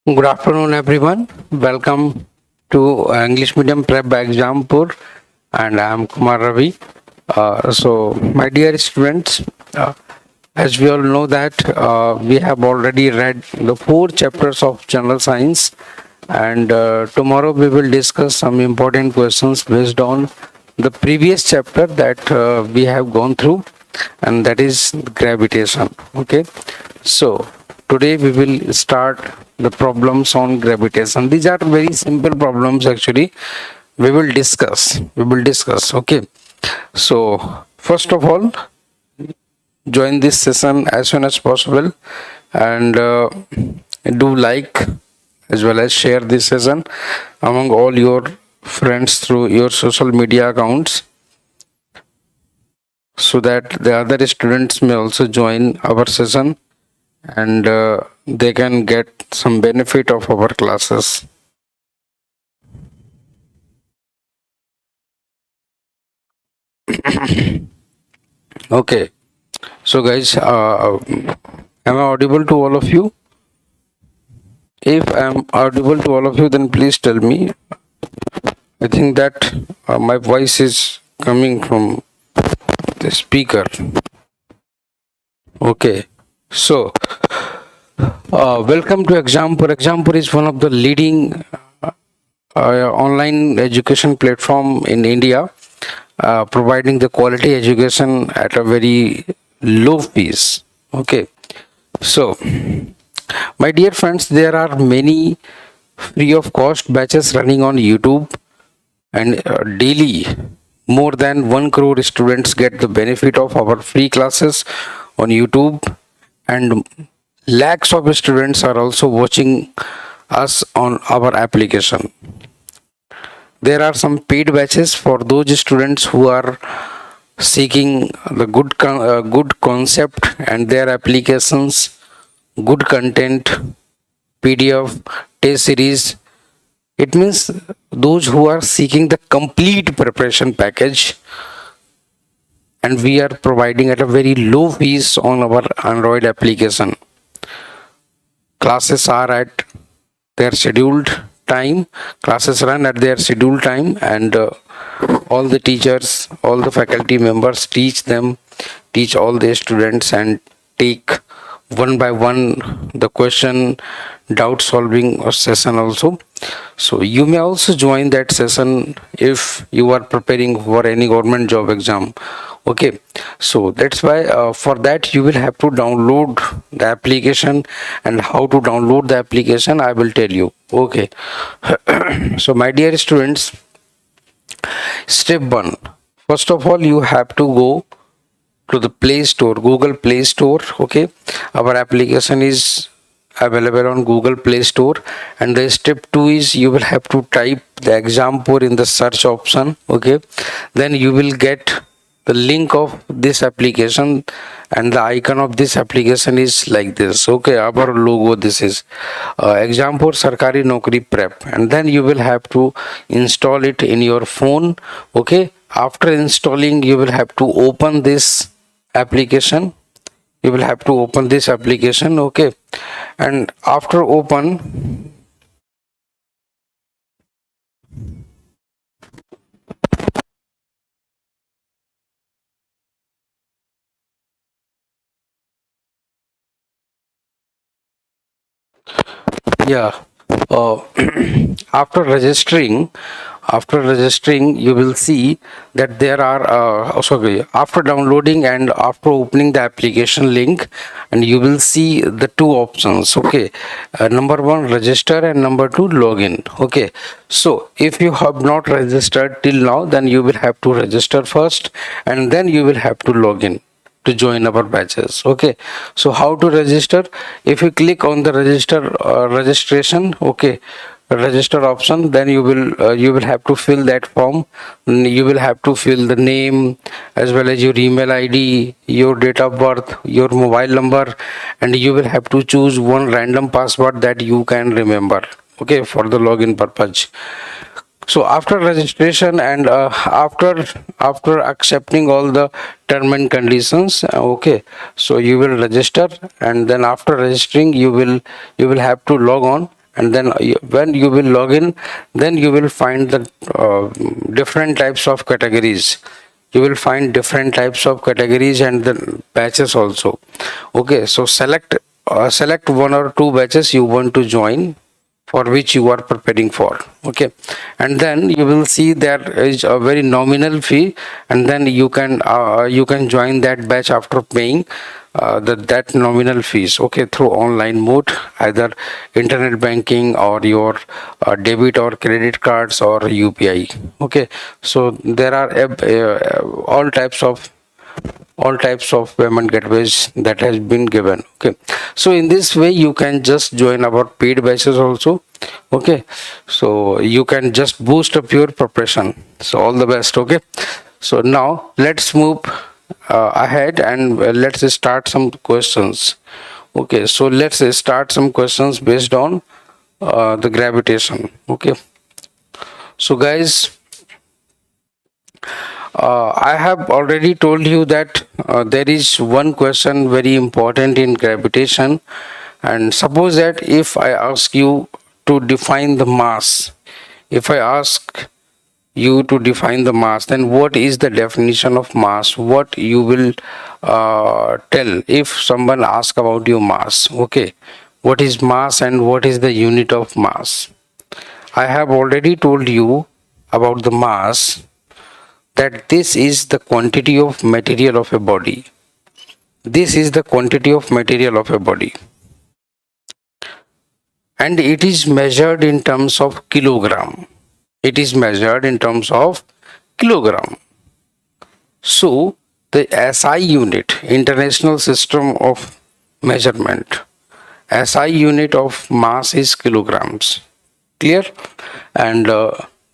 Good afternoon, everyone. Welcome to English Medium Prep by Exampur, and I am Kumar Ravi. My dear students, as we all know that we have already read the 4 chapters of General Science, and tomorrow we will discuss some important questions based on the previous chapter that we have gone through, and that is gravitation. Okay, so today we will start the problems on gravitation. These are very simple problems actually. We will discuss. Okay, so first of all, join this session as soon as possible, and do like as well as share this session among all your friends through your social media accounts, so that the other students may also join our session, and they can get some benefit of our classes. Okay, so guys, am I audible to all of you? If I am audible to all of you, then please tell me. I think that my voice is coming from the speaker. Okay, so welcome to Exampur. Exampur is one of the leading online education platform in India, providing the quality education at a very low fees. Okay, so my dear friends, there are many free of cost batches running on YouTube, and daily more than 1 crore students get the benefit of our free classes on YouTube, and lakhs of students are also watching us on our application. There are some paid batches for those students who are seeking the good concept and their applications, good content, PDF, test series. It means those who are seeking the complete preparation package, and we are providing at a very low fees on our Android application. Classes are at their scheduled time, classes run at their scheduled time, and all the teachers, all the faculty members teach all the students, and take one by one the question doubt solving session also. So you may also join that session if you are preparing for any government job exam. Okay, so that's why for that you will have to download the application, and how to download the application I will tell you. Okay, so my dear students, step 1, first of all you have to go to the Play Store, Google Play Store. Okay, our application is available on Google Play Store, and the step 2 is you will have to type the Exampur in the search option. Okay, then you will get the link of this application, and the icon of this application is like this. Okay, our logo, this is Exampur Sarkari Nokri Prep, and then you will have to install it in your phone. Okay, after installing you will have to open this application. Okay, and after open, yeah, uh, after registering you will see that there are sorry, after downloading and after opening the application link, and you will see the 2 options. Okay, number 1 register, and number 2 login. Okay, so if you have not registered till now, then you will have to register first, and then you will have to log in to join our batches. Okay, so how to register? If you click on the registration, okay, register option, then you will have to fill that form. You will have to fill the name as well as your email ID, your date of birth, your mobile number, and you will have to choose one random password that you can remember, okay, for the login purpose. So after registration, and after accepting all the term and conditions, okay, so you will register, and then after registering you will have to log on, and then when you will log in, then you will find the different types of categories. You will find different types of categories and the batches also. Okay, so select one or two batches you want to join, for which you are preparing for. Okay, and then you will see there is a very nominal fee, and then you can join that batch after paying that nominal fees, okay, through online mode, either internet banking or your debit or credit cards or UPI. Okay, so there are all types of payment gateways that has been given. Okay, so in this way you can just join our paid batches also. Okay, so you can just boost up your preparation. So all the best. Okay, so now let's move ahead, and let's start some questions. Okay, so let's start some questions based on the gravitation. Okay, so guys, I have already told you that there is one question very important in gravitation, and suppose that if I ask you to define the mass, if I ask you to define the mass, then what is the definition of mass? What you will tell if someone asks about your mass? Okay, what is mass and what is the unit of mass? I have already told you about the mass, that this is the quantity of material of a body. This is the quantity of material of a body, and it is measured in terms of kilogram. It is measured in terms of kilogram. So the SI unit, International System of Measurement, SI unit of mass is kilograms. Clear? And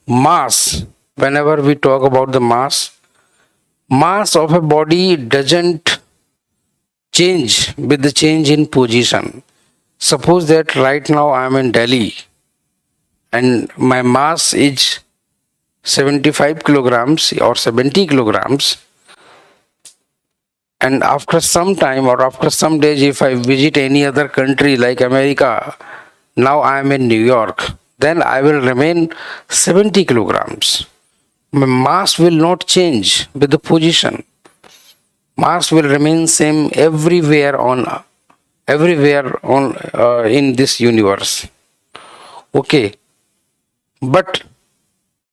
mass, whenever we talk about the mass of a body doesn't change with the change in position. Suppose that right now I am in Delhi and my mass is 75 kilograms or 70 kilograms, and after some time or after some days, if I visit any other country like America, now I am in New York, then I will remain 70 kilograms. My mass will not change with the position. Mass will remain same everywhere on in this universe. Okay, but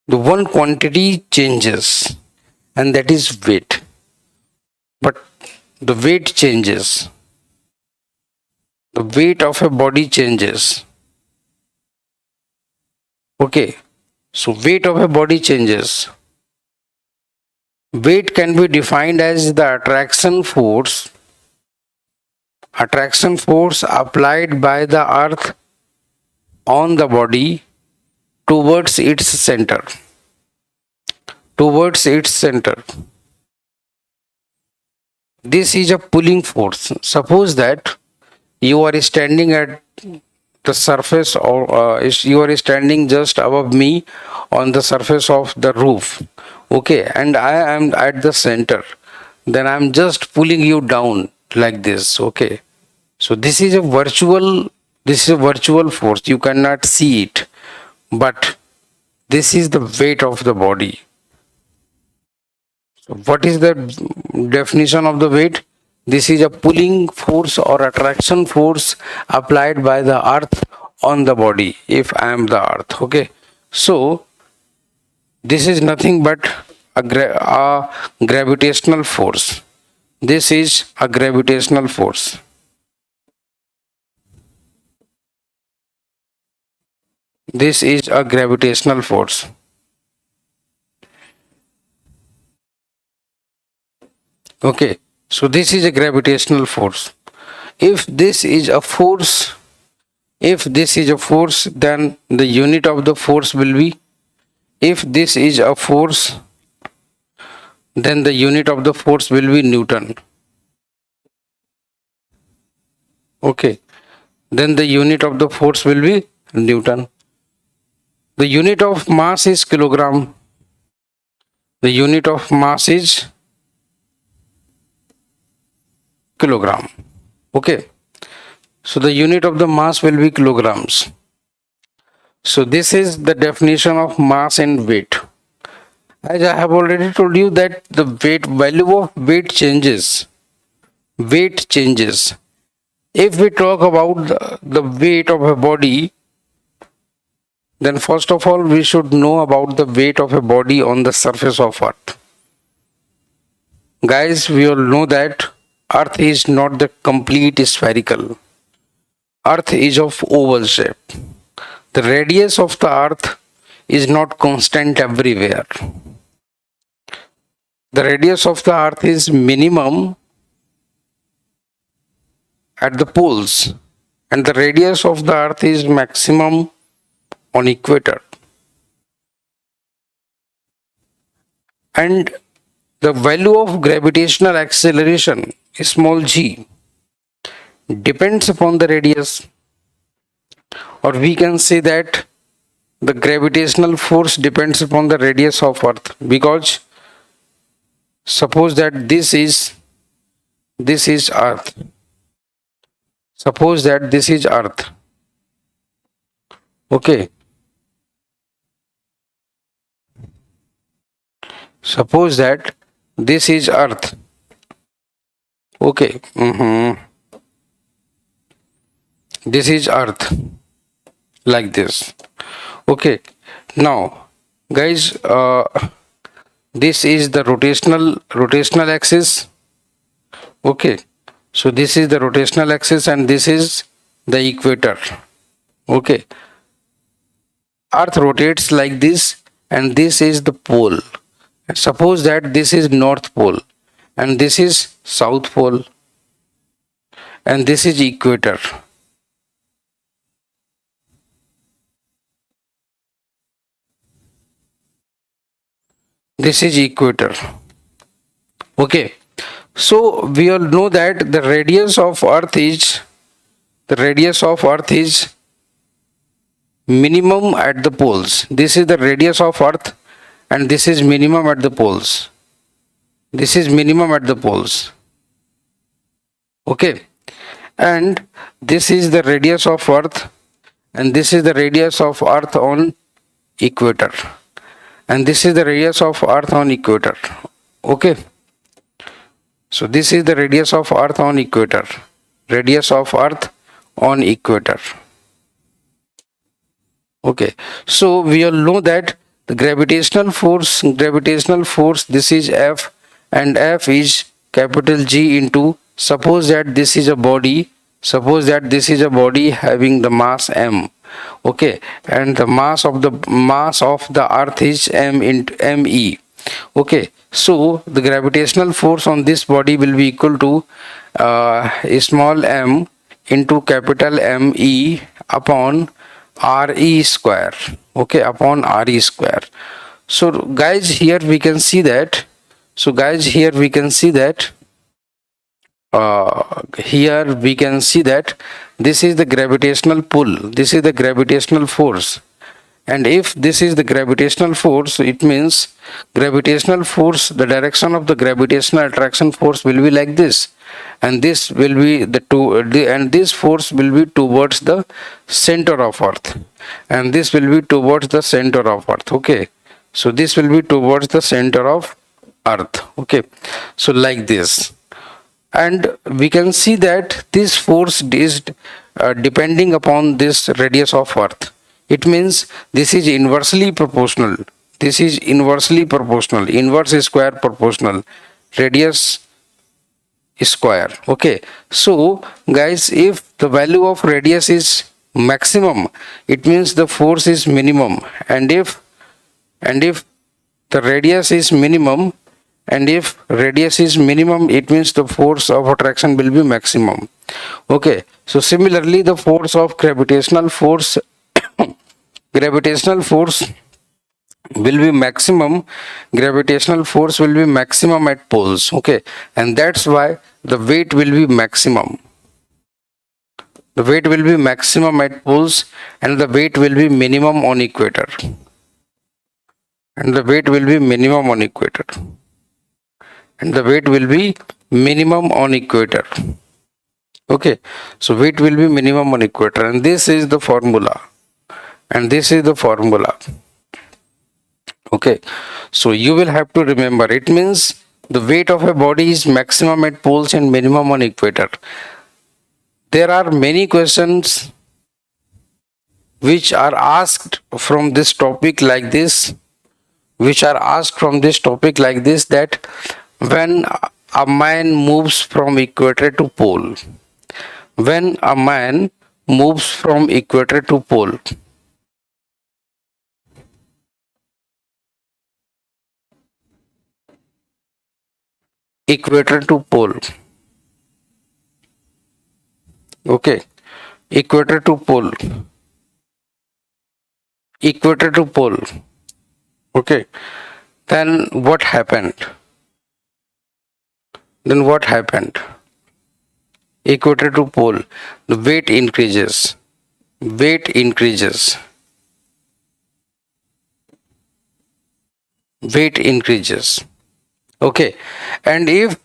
the one quantity changes, and that is weight. But the weight changes. The weight of a body changes. Okay, so weight of a body changes. Weight can be defined as the attraction force applied by the earth on the body towards its center. This is a pulling force. Suppose that you are standing at the surface, or you are standing just above me on the surface of the roof. Okay, and I am at the center, then I am just pulling you down like this. Okay, so this is a virtual force, you cannot see it, but this is the weight of the body. So what is the definition of the weight? This is a pulling force or attraction force applied by the earth on the body, if I am the earth. Okay, so this is nothing but a gravitational force. This is a gravitational force. This is a gravitational force. Okay, so this is a gravitational force. If this is a force, then the unit of the force will be, if this is a force, then the unit of the force will be Newton. Okay, then the unit of the force will be Newton. The unit of mass is kilogram. The unit of mass is kilogram. Okay, so the unit of the mass will be kilograms. So this is the definition of mass and weight. As I have already told you that the weight value of weight changes. Weight changes. If we talk about the weight of a body, then first of all we should know about the weight of a body on the surface of Earth. Guys, we all know that Earth is not the complete spherical. Earth is of oval shape. The radius of the Earth is not constant everywhere. The radius of the Earth is minimum at the poles, and the radius of the Earth is maximum on equator. And the value of gravitational acceleration, small g, depends upon the radius, or we can say that the gravitational force depends upon the radius of Earth, because suppose that this is Earth. Suppose that this is Earth. Okay. Suppose that this is Earth. Okay. This is Earth. Like this. Okay. Now, guys, this is the rotational axis. Okay. So this is the rotational axis and this is the equator. Okay. Earth rotates like this and this is the pole. Suppose that this is North Pole and this is South Pole and this is equator. This is equator. Okay. So we all know that the radius of Earth is minimum at the poles. This is the radius of Earth and this is minimum at the poles. This is minimum at the poles. Okay. And this is the radius of Earth and this is the radius of Earth on equator. And this is the radius of Earth on equator. Okay. So this is the radius of Earth on equator. Radius of Earth on equator. Okay. So we all know that the gravitational force, this is F, and F is capital G into, suppose that this is a body having the mass M. Okay, and the mass of the Earth is M into ME. Okay, so the gravitational force on this body will be equal to small m into capital ME upon RE square. Okay, upon RE square. So guys, here we can see that. Here we can see that this is the gravitational pull, this is the gravitational force, and if this is the gravitational force, it means gravitational force, the direction of the gravitational attraction force will be like this, and this will be and this force will be towards the center of Earth, and this will be towards the center of Earth. Okay, so this will be towards the center of Earth. Okay, so like this. And we can see that this force is depending upon this radius of Earth. It means this is inversely proportional. Inverse square proportional, radius square. Okay, so guys, if the value of radius is maximum, it means the force is minimum, and if the radius is minimum, it means the force of attraction will be maximum. Okay, so similarly the force of gravitational force will be maximum. Gravitational force will be maximum at poles. Okay, and that's why the weight will be maximum. The weight will be maximum at poles and the weight will be minimum on equator. And the weight will be minimum on equator. Okay, so weight will be minimum on equator, and this is the formula. and this is the formula. Okay, so you will have to remember, it means the weight of a body is maximum at poles and minimum on equator. There are many questions which are asked from this topic like this, that when a man moves from equator to pole, when a man moves from equator to pole, equator to pole, okay, equator to pole, equator to pole, okay, then what happened? Then what happened? Equator to pole, the weight increases, weight increases, weight increases, okay, and if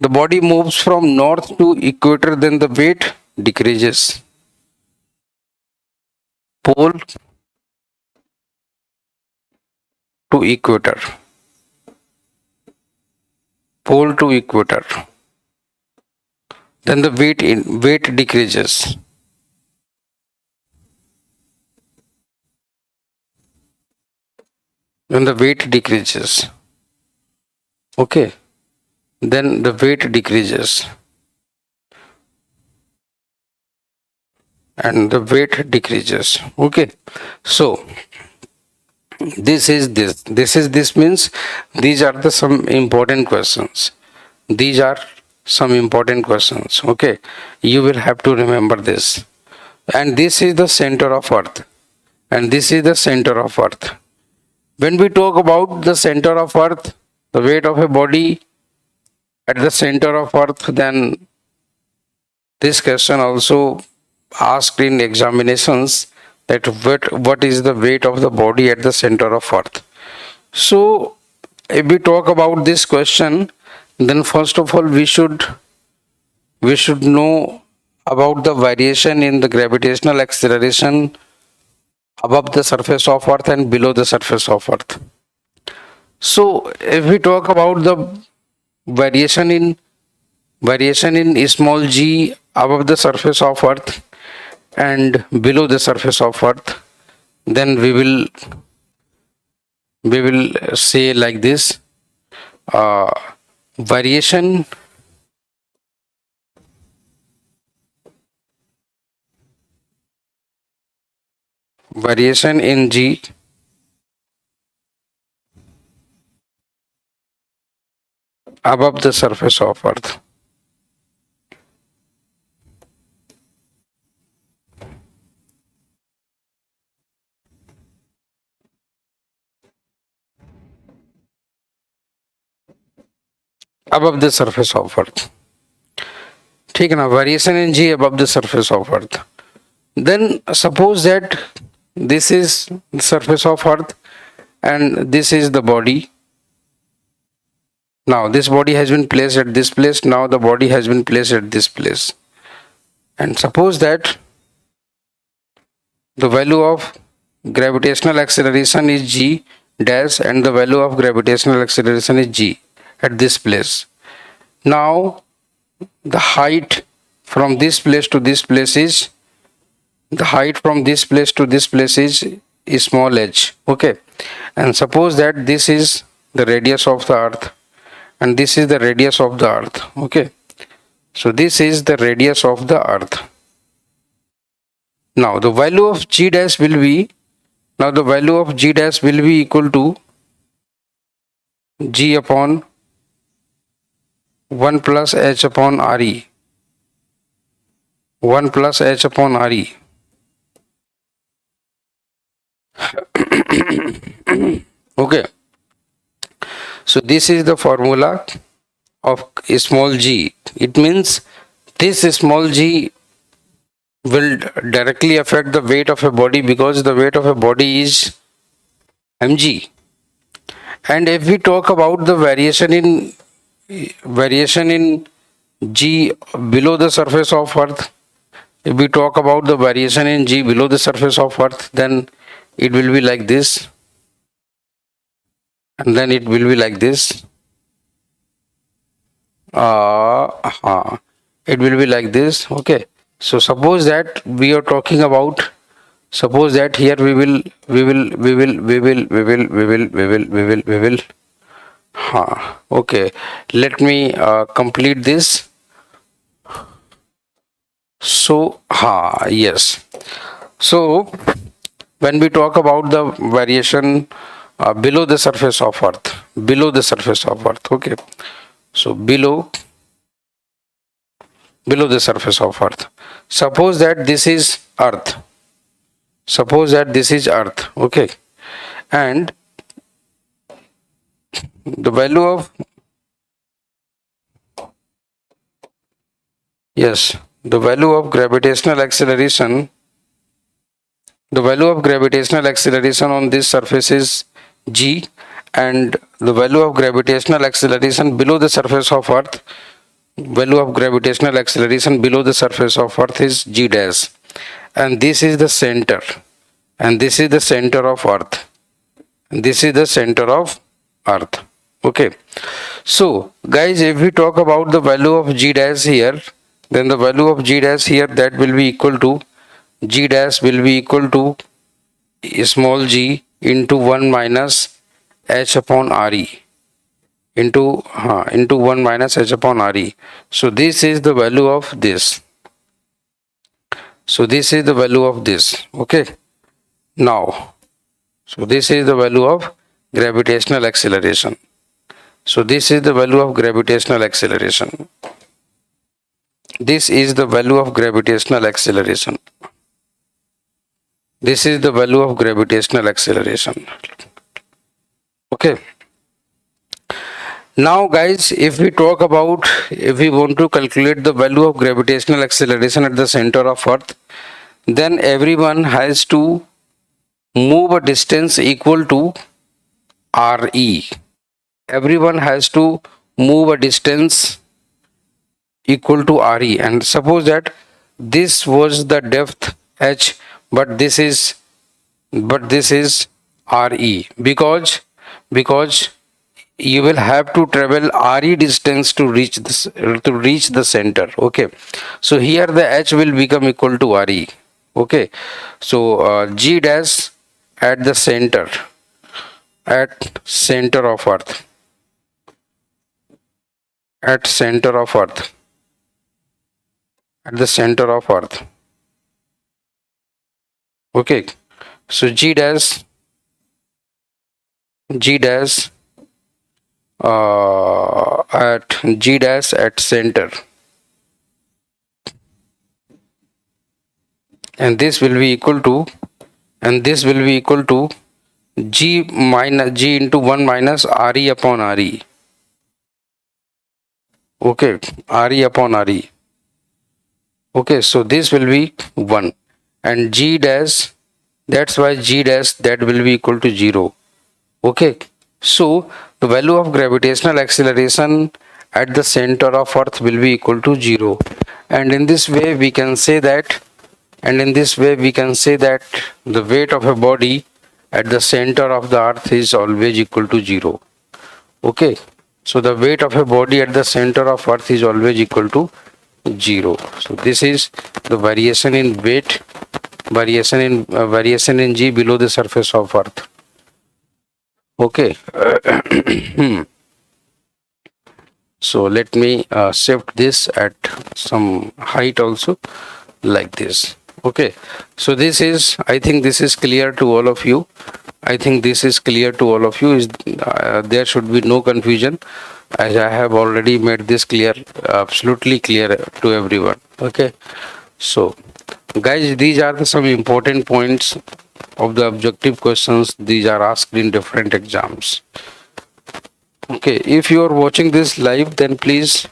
the body moves from north to equator, then the weight decreases. Pole to equator, pole to equator, then the weight decreases. Then the weight decreases. Okay, then the weight decreases, and the weight decreases. Okay, so this means these are the some important questions. These are some important questions. Okay, you will have to remember this. And this is the center of earth, and this is the center of earth. When we talk about the center of earth, the weight of a body at the center of earth, then this question also asked in examinations, that what is the weight of the body at the center of earth. So if we talk about this question, then first of all we should know about the variation in the gravitational acceleration above the surface of earth and below the surface of earth. So if we talk about the variation in small g above the surface of earth and below the surface of earth, then we will say like this, variation in g above the surface of earth. Above the surface of earth. ठीक है ना, variation in g above the surface of earth. Then suppose that this is the surface of earth and this is the body. Now this body has been placed at this place. Now the body has been placed at this place. And suppose that the value of gravitational acceleration is g dash and the value of gravitational acceleration is g at this place. Now the height from this place to this place is, the height from this place to this place is small h. Okay, and suppose that this is the radius of the earth and this is the radius of the earth. Okay, so this is the radius of the earth. Now the value of g dash will be, equal to g upon 1 plus h upon re. 1 plus h upon re. Okay, so this is the formula of small g. It means this small g will directly affect the weight of a body, because the weight of a body is mg. And if we talk about the variation in g below the surface of earth, If we talk about the variation in G below the surface of Earth, then it will be like this, and then it will be like this. Uh, uh, it will be like this. Okay. So suppose that we are talking about, suppose that here we will. Okay. Let me complete this. So, yes. So, when we talk about the variation below the surface of Earth, below the surface of Earth, okay. So, below the surface of Earth. Suppose that this is Earth. Suppose that this is Earth, okay. And the value of, yes, the value of gravitational acceleration, the value of gravitational acceleration on this surface is G, and the value of gravitational acceleration below the surface of Earth, value of gravitational acceleration below the surface of Earth is G dash, and this is the center, and this is the center of Earth, this is the center of Earth. Okay, so guys, if we talk about the value of G dash here, then the value of G dash here, that will be equal to, G dash will be equal to small g into 1 minus h upon re, into 1 minus h upon re. So this is the value of this. So this is the value of this. Okay. Now, so this is the value of gravitational acceleration. So this is the value of gravitational acceleration. This is the value of gravitational acceleration. This is the value of gravitational acceleration. Okay. Now guys, if we talk about, if we want to calculate the value of gravitational acceleration at the center of Earth, then everyone has to move a distance equal to RE. Everyone has to move a distance equal to RE, and suppose that this was the depth H, but this is RE, because you will have to travel RE distance to reach this, to reach the center. Okay, so here the H will become equal to RE. Okay, so G dash at the center, at center of Earth, at center of Earth, at the center of Earth. Okay, so G dash at G dash at center, and this will be equal to, and this will be equal to G minus G into 1 minus RE upon RE. Okay, RE upon RE. Okay, so this will be 1, and G dash, that's why G dash, that will be equal to 0. Okay, so the value of gravitational acceleration at the center of Earth will be equal to 0, and in this way we can say that, the weight of a body at the center of the Earth is always equal to 0. Okay, so the weight of a body at the center of Earth is always equal to 0. So this is the variation in weight, variation in G below the surface of Earth. Okay. So let me shift this at some height also, like this. Okay, so this is, I think this is clear to all of you. I think this is clear to all of you. Is there should be no confusion, as I have already made this clear, absolutely clear to everyone. Okay, so guys, these are some important points of the objective questions. These are asked in different exams. Okay, if you are watching this live, then please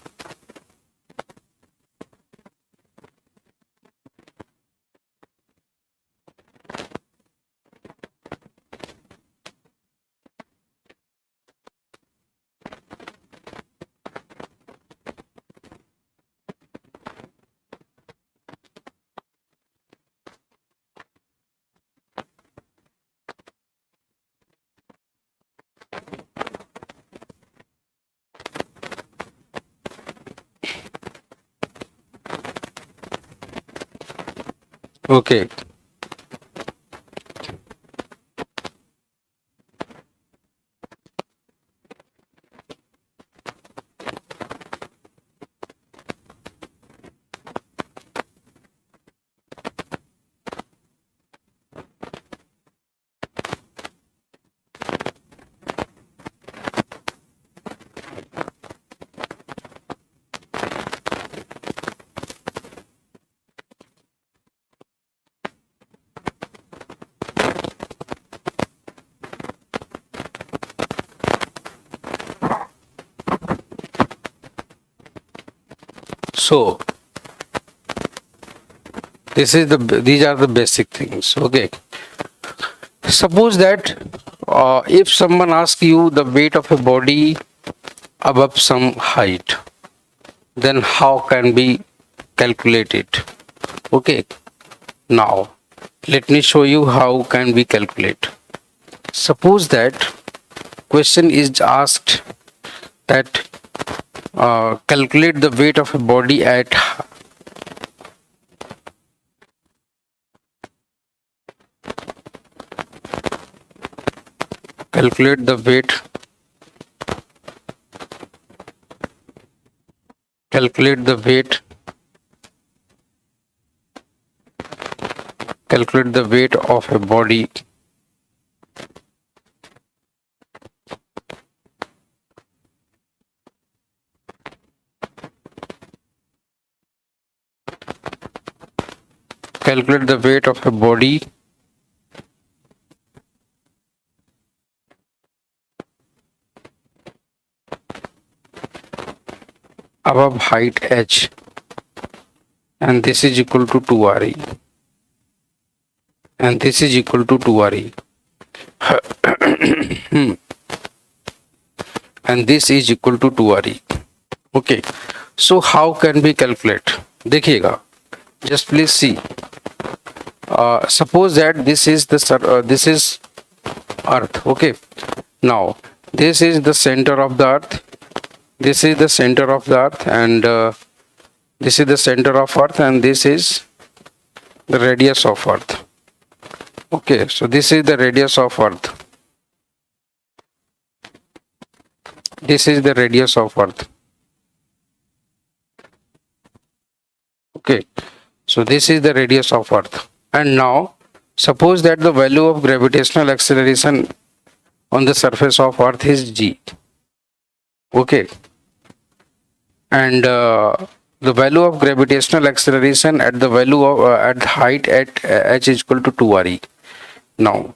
Okay. So these are the basic things. Okay. Suppose that if someone asks you the weight of a body above some height, then how can we calculate it? Okay. Now let me show you how can we calculate. Suppose that question is asked that calculate the weight of a body at calculate the weight calculate the weight calculate the weight of a body calculate the weight of a body above height h, and this is equal to 2re, and this is equal to 2re and this is equal to 2re. Okay, so how can we calculate? देखिएगा, just please see. Suppose that this is this is earth. Okay, now this is the center of the earth, this is the center of the earth, and this is the center of earth, and this is the radius of earth. Okay, so this is the radius of earth, this is the radius of earth. Okay, so this is the radius of earth. And now suppose that the value of gravitational acceleration on the surface of earth is g. Okay, and the value of gravitational acceleration at the value of at the height at h is equal to 2re. Now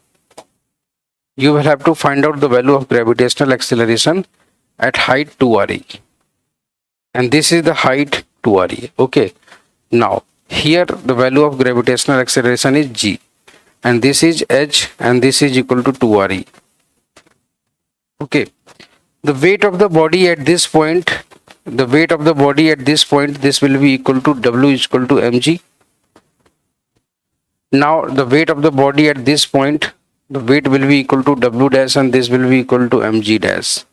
you will have to find out the value of gravitational acceleration at height 2re, and this is the height 2re. Okay, now here the value of gravitational acceleration is g, and this is h, and this is equal to 2re. Okay, the weight of the body at this point, this will be equal to w is equal to mg. Now the weight of the body at this point, the weight will be equal to w dash, and this will be equal to mg dash.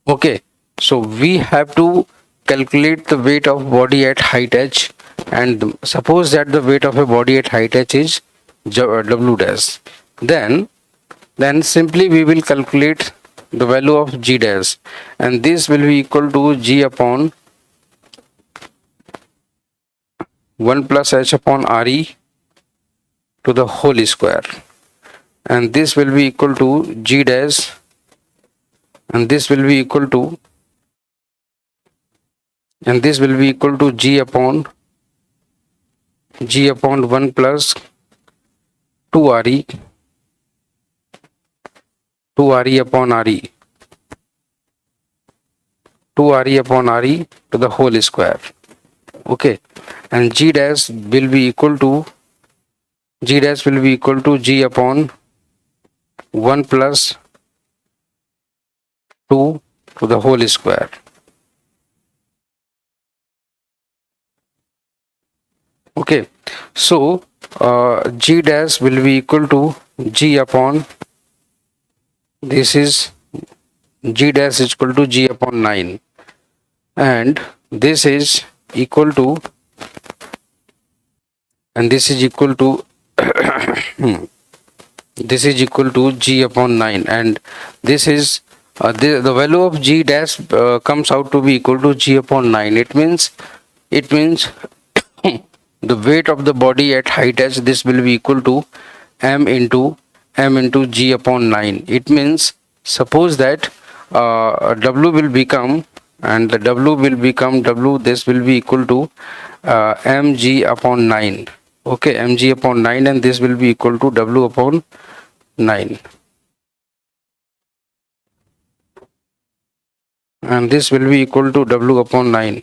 Okay, so we have to calculate the weight of body at height h, and suppose that the weight of a body at height h is w dash, then simply we will calculate the value of g dash, and this will be equal to g upon 1 plus h upon re to the whole square, and this will be equal to g dash, and this will be equal to g upon 1 plus 2re upon re, 2re upon re to the whole square. Okay, and g dash will be equal to g upon 1 plus 2 to the whole square. Okay, so g dash will be equal to g upon, this is g dash is equal to g upon 9, and this is equal to this is equal to g upon 9, and this is the value of g dash comes out to be equal to g upon 9. It means the weight of the body at height dash, this will be equal to m into g upon 9. It means, suppose that w will become, and the w will become w, this will be equal to mg upon 9. Okay, mg upon 9, and this will be equal to w upon 9, and this will be equal to w upon 9.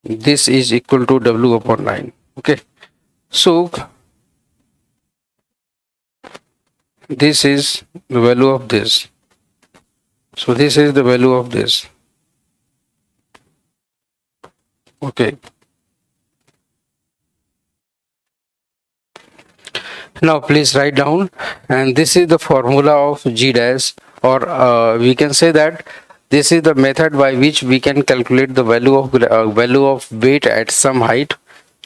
This is equal to w upon 9. Okay, so this is the value of this. So this is the value of this. Okay, now please write down, and this is the formula of g dash, or we can say that this is the method by which we can calculate the value of weight at some height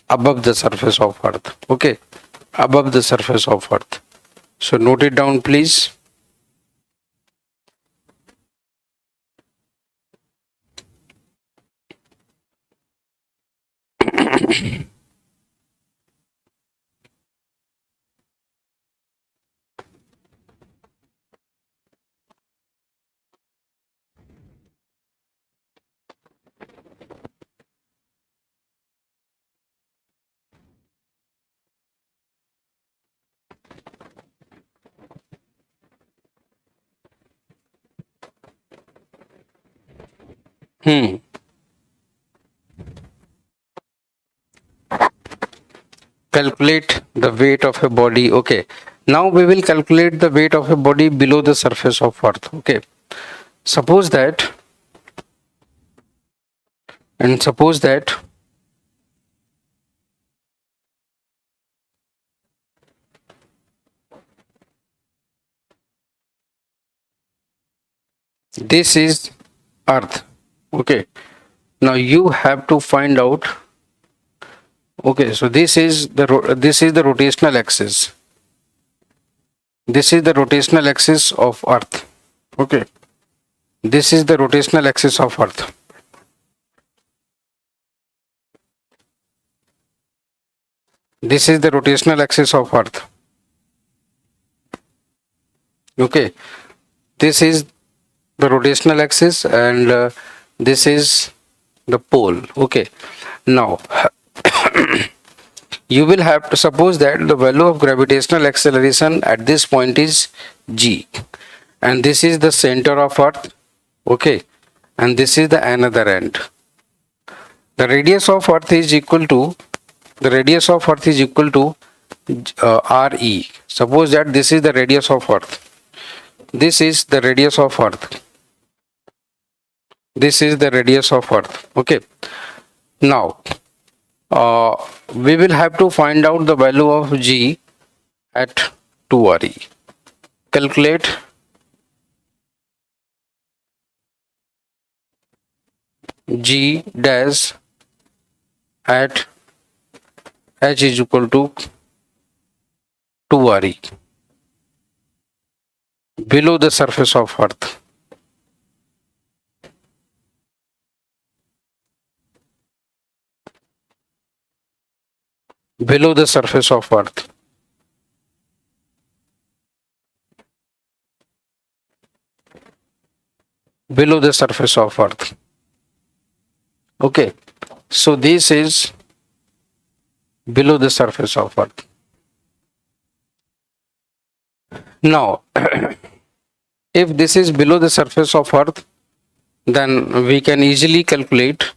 above the surface of earth. Okay, above the surface of earth. So note it down, please. Calculate the weight of a body. Okay, now we will calculate the weight of a body below the surface of earth. Okay, suppose that this is earth. Okay, now you have to find out. Okay, so this is the rotational axis. This is the rotational axis of earth. Okay, this is the rotational axis of earth. This is the rotational axis of earth. Okay, this is the rotational axis, and this is the pole. Okay, now you will have to suppose that the value of gravitational acceleration at this point is g, and this is the center of earth. Okay, and this is the another end. The radius of earth is equal to re. Suppose that this is the radius of earth. This is the radius of earth. This is the radius of earth. Okay, now we will have to find out the value of g at 2 re. Calculate g dash at h is equal to 2 re below the surface of earth. Below the surface of earth. Below the surface of earth. Okay, so this is below the surface of earth. Now if this is below the surface of earth, then we can easily calculate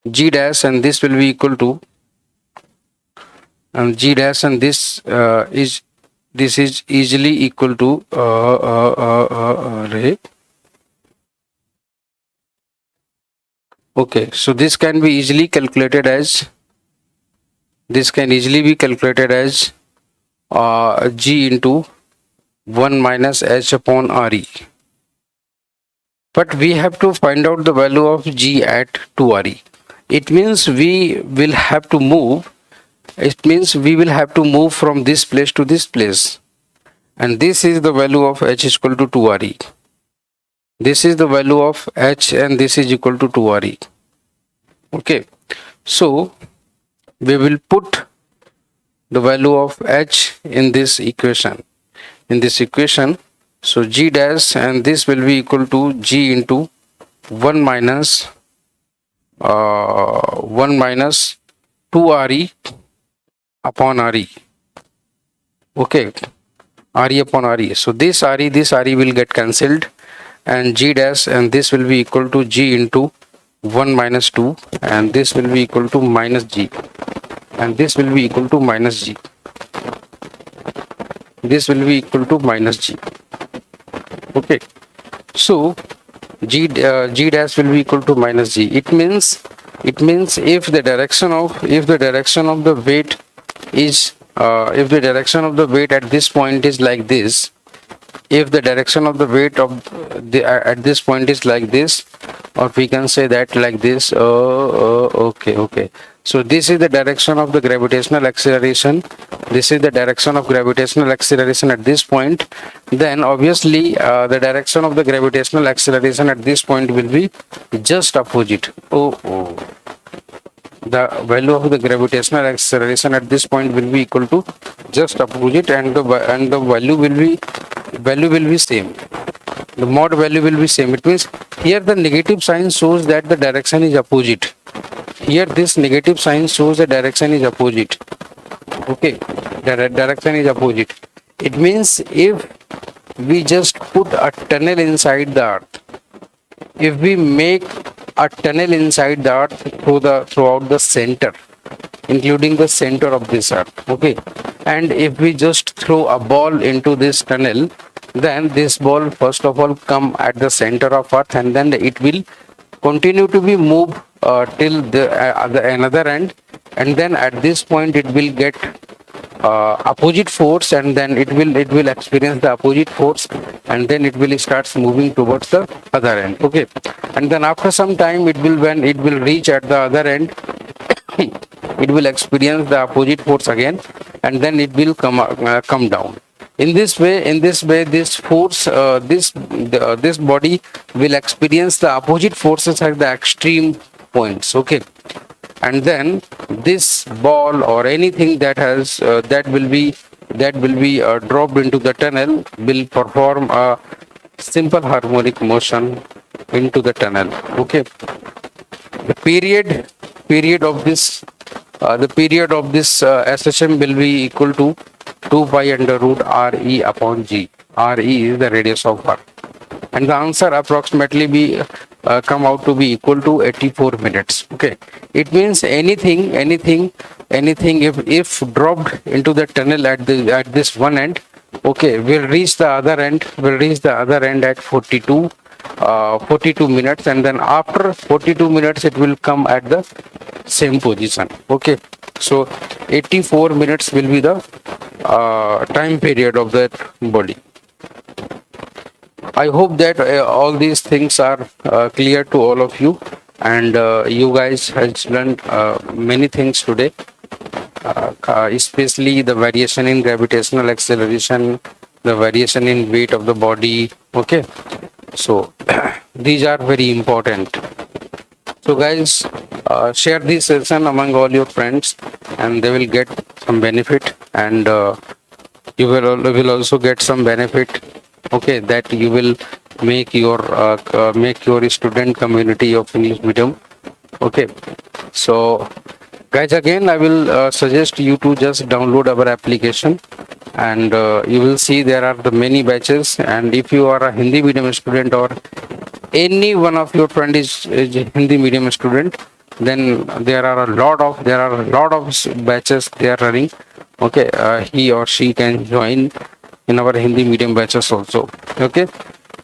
g dash, and this will be equal to g dash, and this is easily equal to re. Okay, so this can be easily calculated as g into 1 minus h upon re. But we have to find out the value of g at 2 re. it means we will have to move. It means we will have to move from this place to this place, and this is the value of h is equal to 2re. This is the value of h, and this is equal to 2re. Okay, so we will put the value of h in this equation. So g dash, and this will be equal to g into 1 minus 2re upon re. Okay, re upon re. So this re will get cancelled, and g dash, and this will be equal to g into 1 minus 2, and this will be equal to minus g, and this will be equal to minus g. This will be equal to minus g. Okay, so g dash will be equal to minus g. It means if the direction of the weight is if the direction of the weight at this point is like this, if the direction of the weight of the at this point is like this, or we can say that like this. Okay, so this is the direction of the gravitational acceleration. This is the direction of gravitational acceleration at this point. Then obviously the direction of the gravitational acceleration at this point will be just opposite. The value of the gravitational acceleration at this point will be equal to just opposite, and the value will be same. The mod value will be same. It means here the negative sign shows that the direction is opposite. Here this negative sign shows the direction is opposite. Okay, the direction is opposite. It means if we just put a tunnel inside the earth, if we make a tunnel inside the earth throughout the center, including the center of this earth, okay, and if we just throw a ball into this tunnel, then this ball first of all come at the center of earth, and then it will continue to be moved till the another end, and then at this point it will get opposite force, and then it will experience the opposite force, and then it will starts moving towards the other end. Okay, and then after some time when it will reach at the other end, it will experience the opposite force again, and then it will come down. In this way, this force, this body will experience the opposite forces at the extreme points. Okay, and then this ball or anything that has that will be dropped into the tunnel will perform a simple harmonic motion into the tunnel. Okay, the period of this SHM will be equal to 2 pi under root re upon g. Re is the radius of Earth, and the answer approximately be come out to be equal to 84 minutes. Okay, it means anything if dropped into the tunnel at this one end, okay, will reach the other end at 42 minutes, and then after 42 minutes it will come at the same position. Okay, so 84 minutes will be the time period of that body. I hope that all these things are clear to all of you, and you guys has learned many things today, especially the variation in gravitational acceleration, the variation in weight of the body. Okay, so these are very important. So guys, share this session among all your friends, and they will get some benefit, and you will also get some benefit. Okay, that you will make your student community of English medium. Okay, so guys, again I will suggest you to just download our application, and you will see there are the many batches. And if you are a Hindi medium student, or any one of your friend is Hindi medium student, then there are a lot of batches they are running. Okay, he or she can join in our Hindi medium batches also. Okay,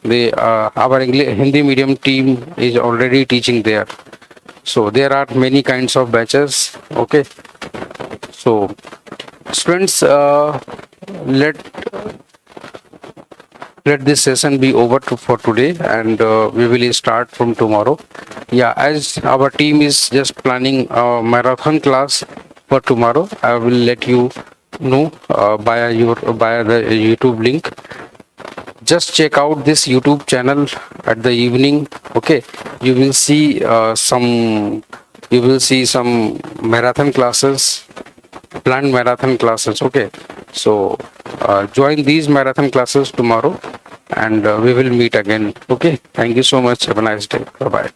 our Hindi medium team is already teaching there. So there are many kinds of batches. Okay, so students, let this session be over for today, and we will start from tomorrow. Yeah, as our team is just planning a marathon class for tomorrow, I will let you know via the YouTube link. Just check out this YouTube channel at the evening. Okay, you will see some marathon classes, planned marathon classes. Okay, so join these marathon classes tomorrow, and we will meet again. Okay, thank you so much. Have a nice day. Bye bye.